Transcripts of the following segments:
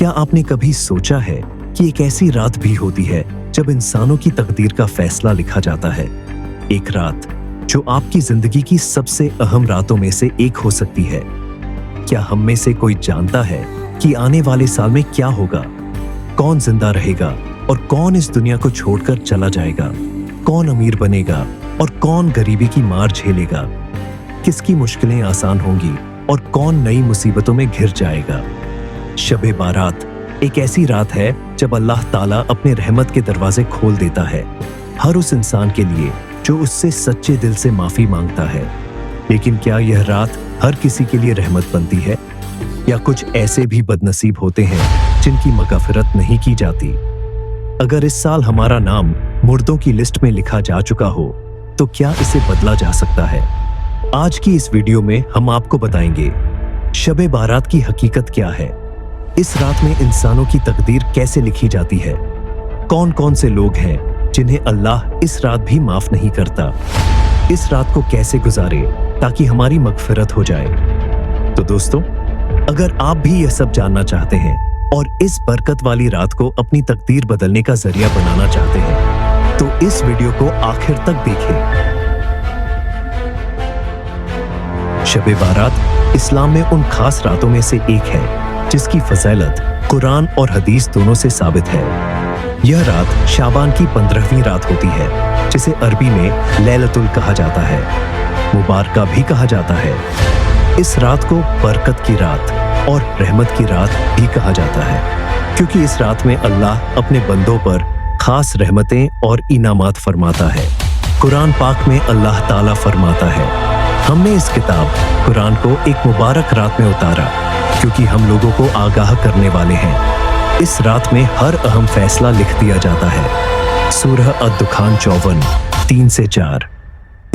क्या आपने कभी सोचा है कि एक ऐसी रात भी होती है जब इंसानों की तकदीर का फैसला लिखा जाता है? एक रात जो आपकी जिंदगी की सबसे अहम रातों में से एक हो सकती है। क्या हम में से कोई जानता है कि आने वाले साल में क्या होगा? कौन जिंदा रहेगा और कौन इस दुनिया को छोड़कर चला जाएगा? कौन अमीर बनेगा और कौन गरीबी की मार झेलेगा? किसकी मुश्किलें आसान होंगी और कौन नई मुसीबतों में घिर जाएगा? शब-ए बारात एक ऐसी रात है जब अल्लाह ताला अपने रहमत के दरवाजे खोल देता है हर उस इंसान के लिए जो उससे सच्चे दिल से माफी मांगता है। लेकिन क्या यह रात हर किसी के लिए रहमत बनती है, या कुछ ऐसे भी बदनसीब होते हैं जिनकी मग़फ़िरत नहीं की जाती? अगर इस साल हमारा नाम मुर्दों की लिस्ट में लिखा जा चुका हो तो क्या इसे बदला जा सकता है? आज की इस वीडियो में हम आपको बताएंगे शब-ए बारात की हकीकत क्या है, इस रात में इंसानों की तकदीर कैसे लिखी जाती है, कौन कौन से लोग हैं जिन्हें अल्लाह इस रात भी माफ नहीं करता, इस रात को कैसे गुजारे ताकि हमारी मग़फ़िरत हो जाए। तो दोस्तों, अगर आप भी यह सब जानना चाहते हैं और इस बरकत वाली रात को अपनी तकदीर बदलने का जरिया बनाना चाहते हैं तो इस वीडियो को आखिर तक देखें। शब-ए बारात इस्लाम में उन खास रातों में से एक है जिसकी फजीलत कुरान और हदीस दोनों से साबित है। यह रात शाबान की 15वीं रात होती है जिसे अरबी में लैलतुल कहा जाता है, मुबारका भी कहा जाता है। इस रात को बरकत की रात और रहमत की रात भी कहा जाता है क्योंकि इस रात में अल्लाह अपने बंदों पर खास रहमतें और इनामात फरमाता है। कुरान पाक में अल्लाह ताला फरमाता है, हमने इस किताब कुरान को एक मुबारक रात में उतारा क्योंकि हम लोगों को आगाह करने वाले हैं। इस रात में हर अहम फैसला लिख दिया जाता है। सूरह अद-दुखान 54 3 से 4।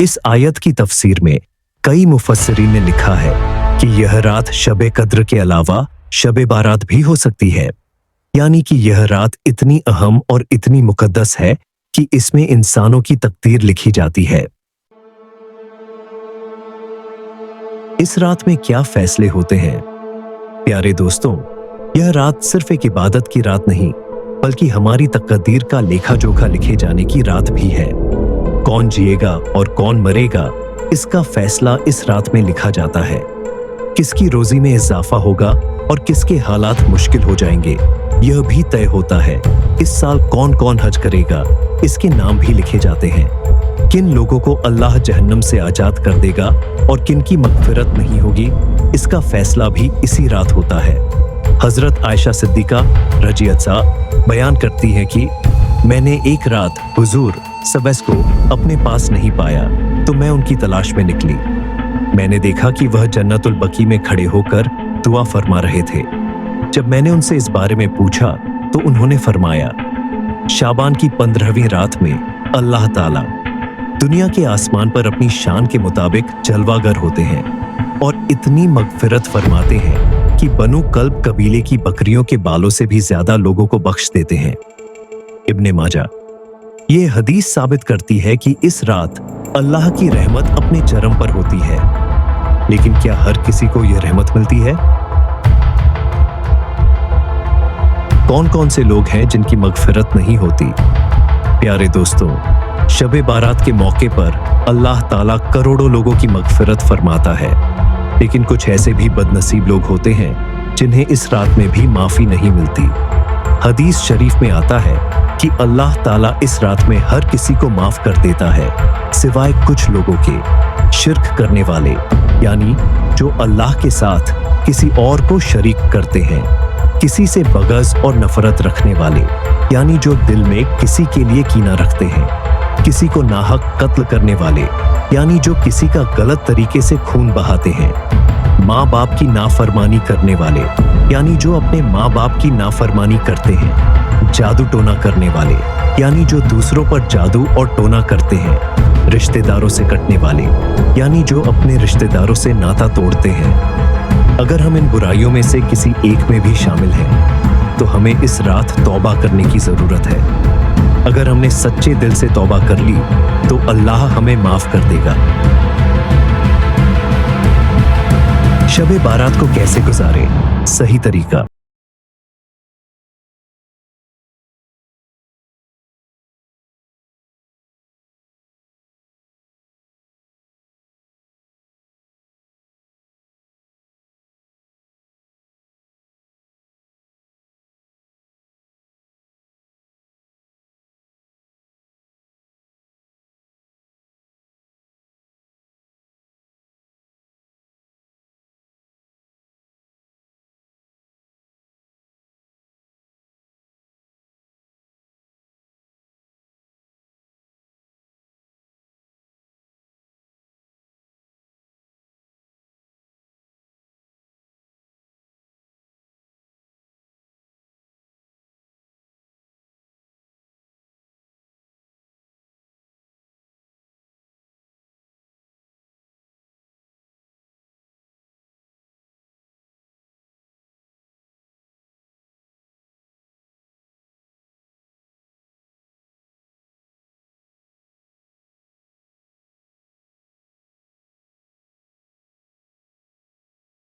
इस आयत की तफसीर में कई मुफस्सिरीन ने लिखा है कि यह रात शब-ए कद्र के अलावा शब-ए बारात भी हो सकती है, यानी कि यह रात इतनी अहम और इतनी मुकद्दस है कि इसमें इंसानों की तकदीर लिखी जाती है। इस रात में क्या फैसले होते हैं? प्यारे दोस्तों, यह रात सिर्फ एक इबादत की रात नहीं बल्कि हमारी तकदीर का लेखा जोखा लिखे जाने की रात भी है। कौन जिएगा और कौन मरेगा, इसका फैसला इस रात में लिखा जाता है। किसकी रोजी में इजाफा होगा और किसके हालात मुश्किल हो जाएंगे, यह भी तय होता है। इस साल कौन कौन हज करेगा, इसके नाम भी लिखे जाते हैं। किन लोगों को अल्लाह जहन्नम से आजाद कर देगा और किन की मग़फ़िरत नहीं होगी, इसका फैसला भी इसी रात होता है। हजरत आयशा सिद्दीक़ा रज़ियल्लाहु बयान करती हैं कि मैंने एक रात हुजूर सबस को अपने पास नहीं पाया तो मैं उनकी तलाश में निकली। मैंने देखा कि वह जन्नतुल बकी में खड़े होकर दुआ फरमा रहे थे। जब मैंने उनसे इस बारे में पूछा तो उन्होंने फरमाया, शाबान की 15वीं रात में अल्लाह ताला दुनिया के आसमान पर अपनी शान के मुताबिक जलवागर होते हैं और इतनी मग़फ़िरत फरमाते हैं कि बनु कल्ब कबीले की बकरियों के बालों से भी ज्यादा लोगों को बख्श देते हैं। इब्ने माजा। ये हदीस साबित करती है कि इस रात अल्लाह की रहमत अपने चरम पर होती है। लेकिन क्या हर किसी को यह रहमत मिलती है? कौन कौन से लोग हैं जिनकी मग़फ़िरत नहीं होती? प्यारे दोस्तों, शब-ए बारात के मौके पर अल्लाह ताला करोड़ों लोगों की मग़फ़िरत फरमाता है, लेकिन कुछ ऐसे भी बदनसीब लोग होते हैं जिन्हें इस रात में भी माफ़ी नहीं मिलती। हदीस शरीफ में आता है कि अल्लाह ताला इस रात में हर किसी को माफ़ कर देता है सिवाय कुछ लोगों के, शिर्क करने वाले, यानी जो अल्लाह के साथ किसी और को शरीक करते हैं, किसी से बग़ज़ और नफ़रत रखने वाले, यानी जो दिल में किसी के लिए कीना रखते हैं, किसी को नाहक कत्ल करने वाले, यानी जो किसी का गलत तरीके से खून बहाते हैं, माँ बाप की नाफरमानी करने वाले, यानी जो अपने माँ बाप की नाफरमानी करते हैं, जादू टोना करने वाले, यानी जो दूसरों पर जादू और टोना करते हैं, रिश्तेदारों से कटने वाले, यानी जो अपने रिश्तेदारों से नाता तोड़ते हैं। अगर हम इन बुराइयों में से किसी एक में भी शामिल हैं तो हमें इस रात तौबा करने की ज़रूरत है। अगर हमने सच्चे दिल से तौबा कर ली तो अल्लाह हमें माफ कर देगा। शब-ए बारात को कैसे गुजारे, सही तरीका।